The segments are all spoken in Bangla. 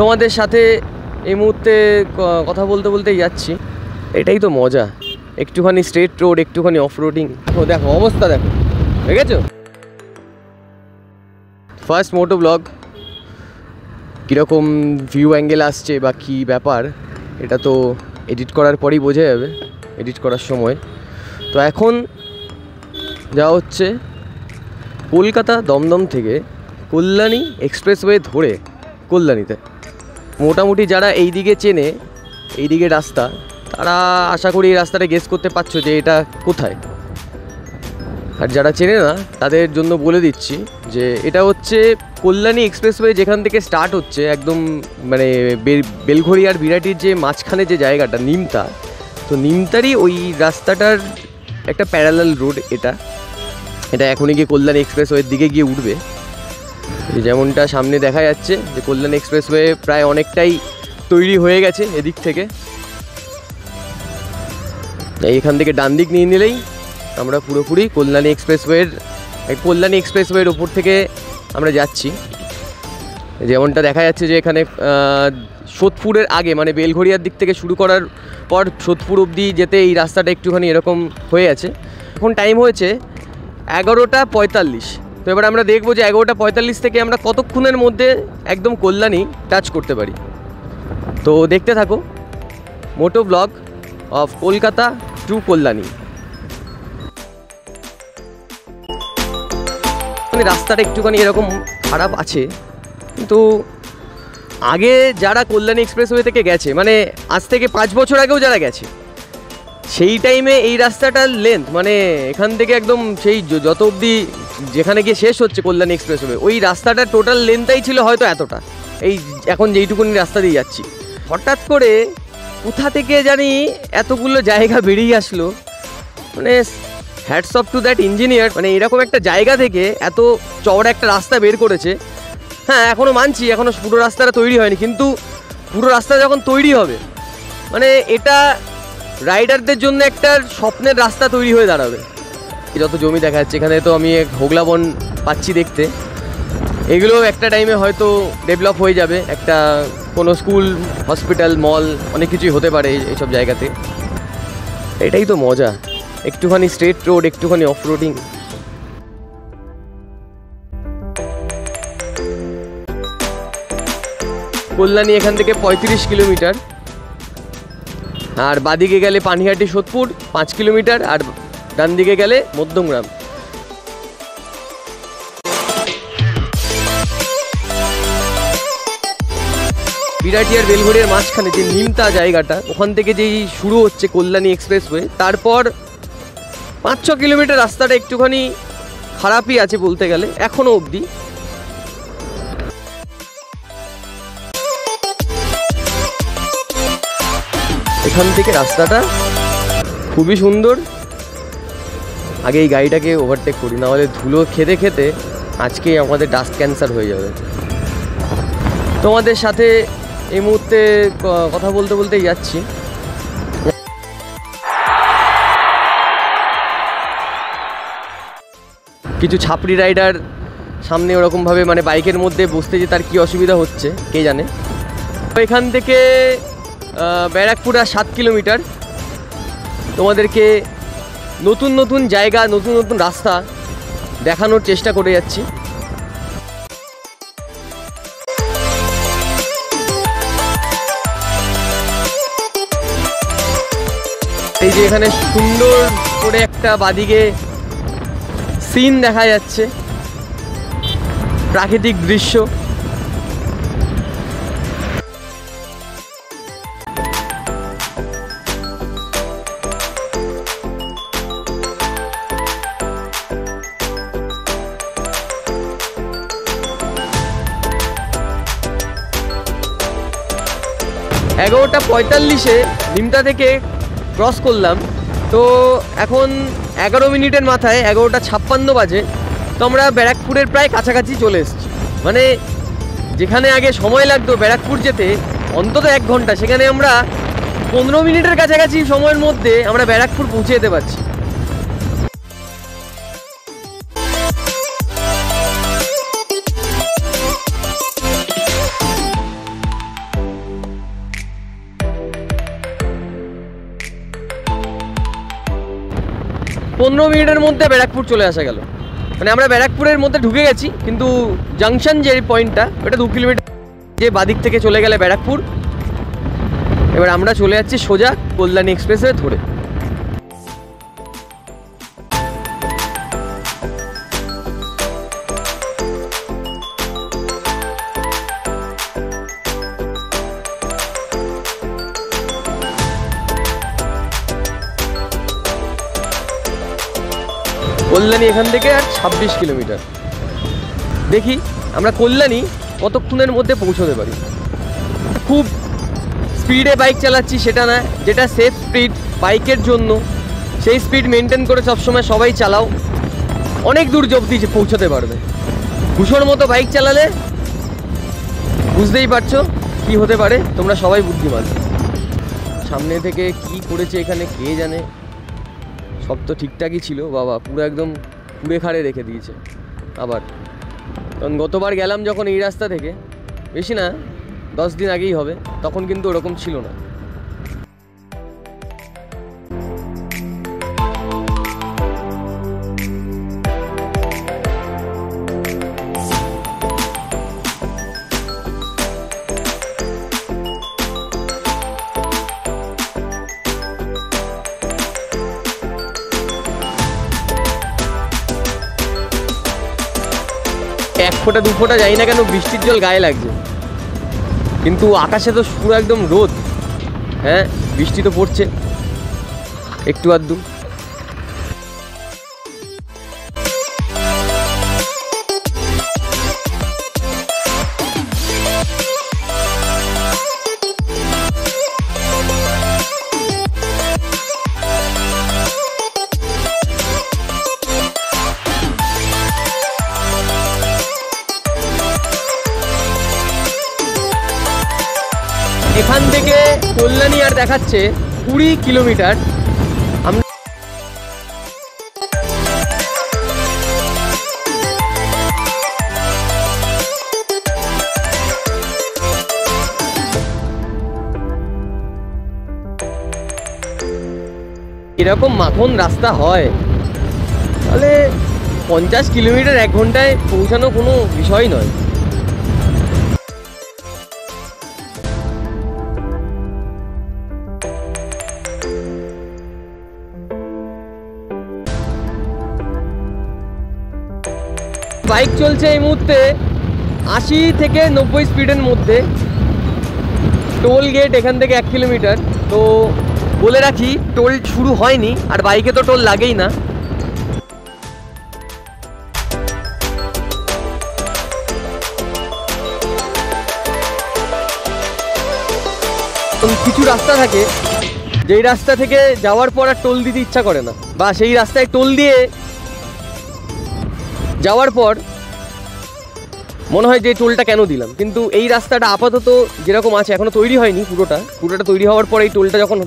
তোমাদের সাথে এই মুহূর্তে কথা বলতে বলতেই যাচ্ছি। এটাই তো মজা, একটুখানি স্ট্রেট রোড, একটুখানি অফ রোডিং। দেখো অবস্থা, দেখো দেখেছো। ফার্স্ট মোটো ব্লগ, কীরকম ভিউ অ্যাঙ্গেল আসছে বা কী ব্যাপার এটা তো এডিট করার পরেই বোঝা যাবে, এডিট করার সময়। তো এখন যাওয়া হচ্ছে কলকাতা দমদম থেকে কল্যাণী এক্সপ্রেসওয়ে ধরে কল্যাণীতে। মোটামুটি যারা এই দিকে চেনে, এই দিকে রাস্তা, তারা আশা করি এই রাস্তাটা গেস করতে পারছো যে এটা কোথায়। আর যারা চেনে না তাদের জন্য বলে দিচ্ছি যে এটা হচ্ছে কল্যাণী এক্সপ্রেসওয়ে, যেখান থেকে স্টার্ট হচ্ছে একদম মানে বেলঘড়ি আর বিরাটির যে মাঝখানে যে জায়গাটা নিমতা, তো নিমতারই ওই রাস্তাটার একটা প্যারালাল রোড এটা। এটা এখনই গিয়ে কল্যাণী এক্সপ্রেসওয়ের দিকে গিয়ে উঠবে। যেমনটা সামনে দেখা যাচ্ছে যে কল্যাণী এক্সপ্রেসওয়ে প্রায় অনেকটাই তৈরি হয়ে গেছে এদিক থেকে। এইখান থেকে ডান দিক নিয়ে নিলেই আমরা পুরোপুরি কল্যাণী এক্সপ্রেসওয়ের ওপর থেকে আমরা যাচ্ছি। যেমনটা দেখা যাচ্ছে যে এখানে সোদপুরের আগে মানে বেলঘড়িয়ার দিক থেকে শুরু করার পর সোদপুর অবধি যেতে এই রাস্তাটা একটুখানি এরকম হয়ে আছে। এখন টাইম হয়েছে 11:45। তো এবার আমরা দেখবো যে 11:45 থেকে আমরা কতক্ষণের মধ্যে একদম কল্যাণী টাচ করতে পারি। তো দেখতে থাকো moto blog of Kolkata to Kalyani. রাস্তাটা একটুখানি এরকম খারাপ আছে, কিন্তু আগে যারা কল্যাণী এক্সপ্রেসওয়ে থেকে গেছে, মানে আজ থেকে 5 বছর আগেও যারা গেছে, সেই টাইমে এই রাস্তাটার লেন্থ মানে এখান থেকে একদম সেই যত অবধি যেখানে গিয়ে শেষ হচ্ছে কল্যাণী এক্সপ্রেসওয়ে, ওই রাস্তাটার টোটাল লেন্থটাই ছিল হয়তো এতটা। এই এখন যেইটুকুনি রাস্তা দিয়ে যাচ্ছি, হঠাৎ করে কোথা থেকে জানি এতগুলো জায়গা বেরিয়ে আসলো। মানে hats off to that engineer, মানে এরকম একটা জায়গা থেকে এত চওড়া একটা রাস্তা বের করেছে। হ্যাঁ, এখনও মানছি এখনও পুরো রাস্তাটা তৈরি হয়নি, কিন্তু পুরো রাস্তা যখন তৈরি হবে মানে এটা রাইডারদের জন্য একটা স্বপ্নের রাস্তা তৈরি হয়ে দাঁড়াবে। যত জমি দেখা যাচ্ছে এখানে, তো আমি হোগলা বন পাচ্ছি দেখতে। এগুলো একটা টাইমে হয়তো ডেভেলপ হয়ে যাবে, একটা কোনো স্কুল, হসপিটাল, মল, অনেক কিছুই হতে পারে এইসব জায়গাতে। এটাই তো মজা, একটুখানি স্ট্রেট রোড, একটুখানি অফ রোডিং। কল্যাণী এখান থেকে 35 কিলোমিটার, আর বাদিকে গেলে পানিহাটি সোদপুর 5 কিলোমিটার, আর ডান দিকে গেলে মধ্যমগ্রাম। বিরাটি আর বেলঘড়িয়ার মাঝখানে যে নিমতা জায়গাটা, ওখান থেকে যেই শুরু হচ্ছে কল্যাণী এক্সপ্রেসওয়ে, তারপর 5-6 কিলোমিটার রাস্তাটা একটুখানি খারাপই আছে বলতে গেলে এখনো অবধি। এখান থেকে রাস্তাটা খুবই সুন্দর। আগে এই গাড়িটাকে ওভারটেক করি, না হলে ধুলো খেতে খেতে আজকে আমাদের ডাস্ট ক্যান্সার হয়ে যাবে। তোমাদের সাথে এই মুহূর্তে কথা বলতে বলতেই যাচ্ছি। কিছু ছাপড়ি রাইডার সামনে ওরকমভাবে মানে বাইকের মধ্যে বসতে, যে তার কী অসুবিধা হচ্ছে কে জানে। এখান থেকে ব্যারাকপুর আর 7 কিলোমিটার। তোমাদেরকে নতুন নতুন জায়গা, নতুন নতুন রাস্তা দেখানোর চেষ্টা করে যাচ্ছি। এই যে এখানে সুন্দর করে একটা বাদিকে সিন দেখা যাচ্ছে, প্রাকৃতিক দৃশ্য। এগারোটা 45-এ নিমতা থেকে ক্রস করলাম। তো এখন 11 মিনিটের মাথায় 11:56 বাজে। তো আমরা ব্যারাকপুরের প্রায় কাছাকাছি চলে এসেছি। মানে যেখানে আগে সময় লাগতো ব্যারাকপুর যেতে অন্তত 1 ঘন্টা, সেখানে আমরা 15 মিনিটের কাছাকাছি সময়ের মধ্যে আমরা ব্যারাকপুর পৌঁছে যেতে পারছি। 15 মিনিটের মধ্যে ব্যারাকপুর চলে আসা গেল। মানে আমরা ব্যারাকপুরের মধ্যে ঢুকে গেছি, কিন্তু জাংশন যে পয়েন্টটা ওটা 2 কিলোমিটার যে বাদিক থেকে চলে গেলে ব্যারাকপুর। এবার আমরা চলে যাচ্ছি সোজা কল্যাণী এক্সপ্রেসে ধরে। কল্যাণী এখান থেকে আর 26 কিলোমিটার। দেখি আমরা কল্যাণী কতক্ষণের মধ্যে পৌঁছতে পারি। খুব স্পিডে বাইক চালাচ্ছি সেটা না, যেটা সেফ স্পিড বাইকের জন্য সেই স্পিড মেনটেন করে সবসময় সবাই চালাও, অনেক দূর অবধি পৌঁছতে পারবে। ঘুষোর মতো বাইক চালালে বুঝতেই পারছো কি হতে পারে, তোমরা সবাই বুদ্ধিমান। সামনে থেকে কি করেছে এখানে কে জানে, সব তো ঠিকঠাকই ছিল বাবা, পুরো একদম কুড়ে খাড়ে রেখে দিয়েছে আবার। কারণ গতবার গেলাম যখন এই রাস্তা থেকে, বেশি না 10 দিন আগেই হবে, তখন কিন্তু ওরকম ছিল না। এক ফোঁটা 2 ফোঁটা যাই না কেন বৃষ্টির জল গায়ে লাগছে, কিন্তু আকাশে তো পুরো একদম রোদ। হ্যাঁ, বৃষ্টি তো পড়ছে একটু আধটু। এখান থেকে কল্যাণী আর দেখাচ্ছে 20 কিলোমিটার। আমরা এরকম মাখন রাস্তা হয় তাহলে 50 কিলোমিটার 1 ঘন্টায় পৌঁছানো কোনো বিষয় নয়। বাইক চলছে এই মুহূর্তে 80 থেকে 90 স্পিডের মধ্যে। টোল গেট এখান থেকে 1 কিলোমিটার। তো বলে রাখি, টোল শুরু হয়নি, আর বাইকে তো টোল লাগেই না। কিছু রাস্তা থাকে যেই রাস্তা থেকে যাওয়ার পর আর টোল দিতে ইচ্ছা করে না, বা সেই রাস্তায় টোল দিয়ে যাওয়ার পর মনে হয় যে টোলটা কেন দিলাম। কিন্তু এই রাস্তাটা আপাতত যেরকম আছে, এখনও তৈরি হয়নি, পুরোটা তৈরি হওয়ার পর এই টোলটা যখন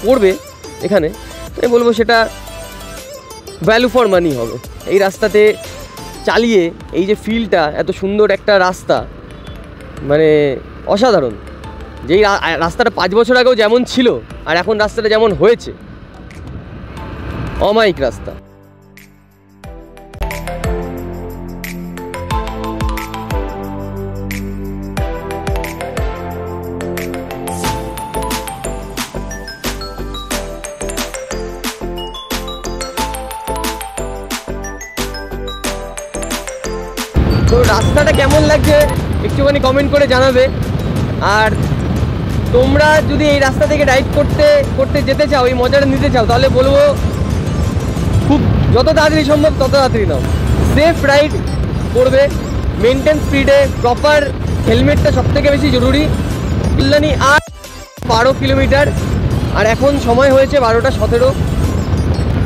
পড়বে এখানে, আমি বলবো সেটা ভ্যালু ফর মানি হবে। এই রাস্তাতে চালিয়ে এই যে ফিলটা, এত সুন্দর একটা রাস্তা, মানে অসাধারণ। যেই রাস্তাটা 5 বছর আগেও যেমন ছিল আর এখন রাস্তাটা যেমন হয়েছে, অমায়িক রাস্তা। তো রাস্তাটা কেমন লাগছে একটুখানি কমেন্ট করে জানাবে। আর তোমরা যদি এই রাস্তা থেকে রাইড করতে যেতে চাও, এই মজাটা নিতে চাও, তাহলে বলবো খুব যত তাড়াতাড়ি সম্ভব তত তাড়াতাড়ি নাও। সেফ রাইড করবে, মেনটেন স্পিডে, প্রপার হেলমেটটা সবথেকে বেশি জরুরি। কল্যাণী আর 12 কিলোমিটার, আর এখন সময় হয়েছে 12টা 17।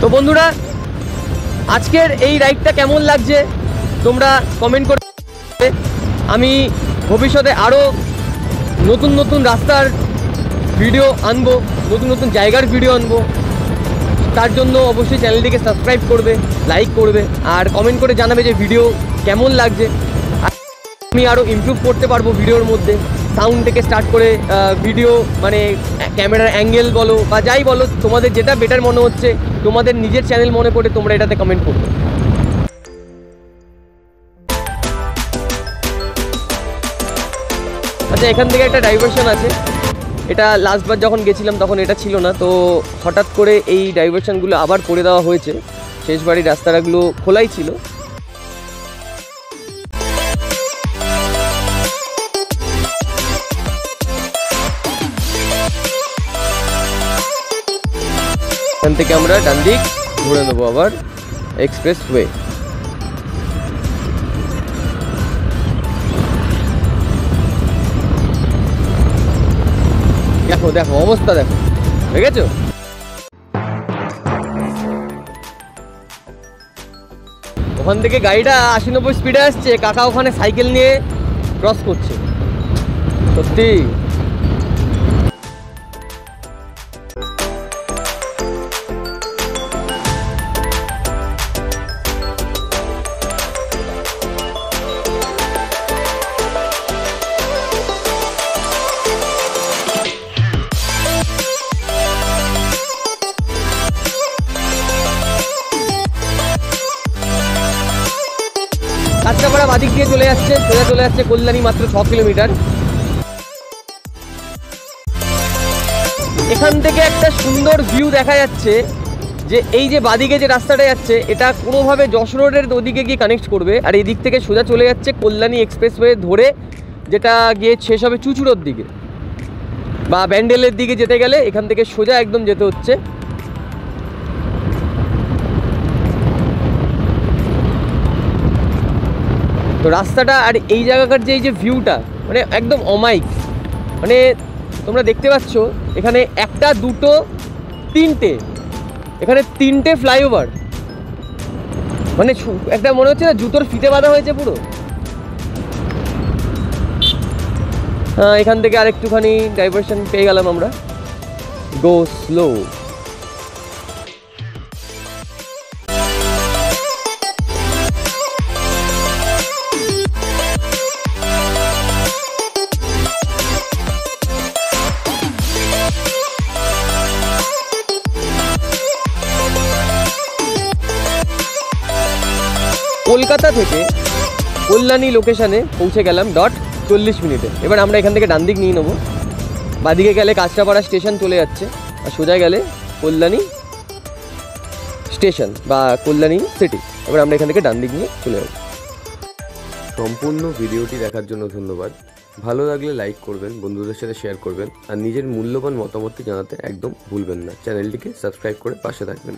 তো বন্ধুরা, আজকের এই রাইডটা কেমন লাগছে তোমরা কমেন্ট করে। আমি ভবিষ্যতে আরও নতুন নতুন রাস্তার ভিডিও আনবো, নতুন নতুন জায়গার ভিডিও আনবো। তার জন্য অবশ্যই চ্যানেলটিকে সাবস্ক্রাইব করবে, লাইক করবে, আর কমেন্ট করে জানাবে যে ভিডিও কেমন লাগছে। আমি আরও ইমপ্রুভ করতে পারবো ভিডিওর মধ্যে। সাউন্ড থেকে স্টার্ট করে ভিডিও, মানে ক্যামেরার অ্যাঙ্গেল বলো বা যাই বলো, তোমাদের যেটা বেটার মনে হচ্ছে, তোমাদের নিজের চ্যানেল মনে করে তোমরা এটাতে কমেন্ট করবে। আচ্ছা, এখান থেকে একটা ডাইভারশন আছে, এটা লাস্টবার যখন গেছিলাম তখন এটা ছিল না, তো হঠাৎ করে এই ডাইভারশনগুলো আবার করে দেওয়া হয়েছে। শেষবারই রাস্তাগুলো খোলাই ছিল। এখান থেকে আমরা ডান দিক ঘুরে নেবো আবার এক্সপ্রেস ওয়ে। দেখো দেখো অবস্থা দেখো, দেখেছো? ওখান থেকে গাড়িটা 80-90 স্পিডে আসছে, কাকা ওখানে সাইকেল নিয়ে ক্রস করছে। সত্যি কাঁচরাপাড়া বাদিক দিয়ে চলে যাচ্ছে, সোজা চলে যাচ্ছে কল্যাণী, মাত্র 6 কিলোমিটার। এখান থেকে একটা সুন্দর ভিউ দেখা যাচ্ছে, যে এই যে বাদিকে যে রাস্তাটা যাচ্ছে এটা কোনোভাবে যশ রোডের ওদিকে গিয়ে কানেক্ট করবে, আর এই দিক থেকে সোজা চলে যাচ্ছে কল্যাণী এক্সপ্রেসওয়ে ধরে, যেটা গিয়ে শেষ হবে চুঁচুড়োর দিকে বা ব্যান্ডেলের দিকে যেতে গেলে এখান থেকে সোজা একদম যেতে হচ্ছে। তো রাস্তাটা আর এই জায়গাকার যে এই যে ভিউটা, মানে একদম অমায়িক। মানে তোমরা দেখতে পাচ্ছ এখানে একটা, দুটো, তিনটে, এখানে 3টে ফ্লাইওভার, মানে একটা মনে হচ্ছে না জুতোর ফিতে বাঁধা হয়েছে পুরো। হ্যাঁ, এখান থেকে আরেকটুখানি ডাইভারশন পেয়ে গেলাম আমরা। গো স্লো। কলকাতা থেকে কল্যাণী লোকেশানে পৌঁছে গেলাম 40 মিনিটে। এবার আমরা এখান থেকে ডান দিক নিয়ে নেবো, বাদিকে গেলে কাঁচরাপাড়া স্টেশন চলে যাচ্ছে, আর সোজা গেলে কল্যাণী স্টেশন বা কল্যাণী সিটি। এবার আমরা এখান থেকে ডান দিক নিয়ে চলে যাব। সম্পূর্ণ ভিডিওটি দেখার জন্য ধন্যবাদ। ভালো লাগলে লাইক করবেন, বন্ধুদের সাথে শেয়ার করবেন, আর নিজের মূল্যবান মতামতটি জানাতে একদম ভুলবেন না। চ্যানেলটিকে সাবস্ক্রাইব করে পাশে থাকবেন।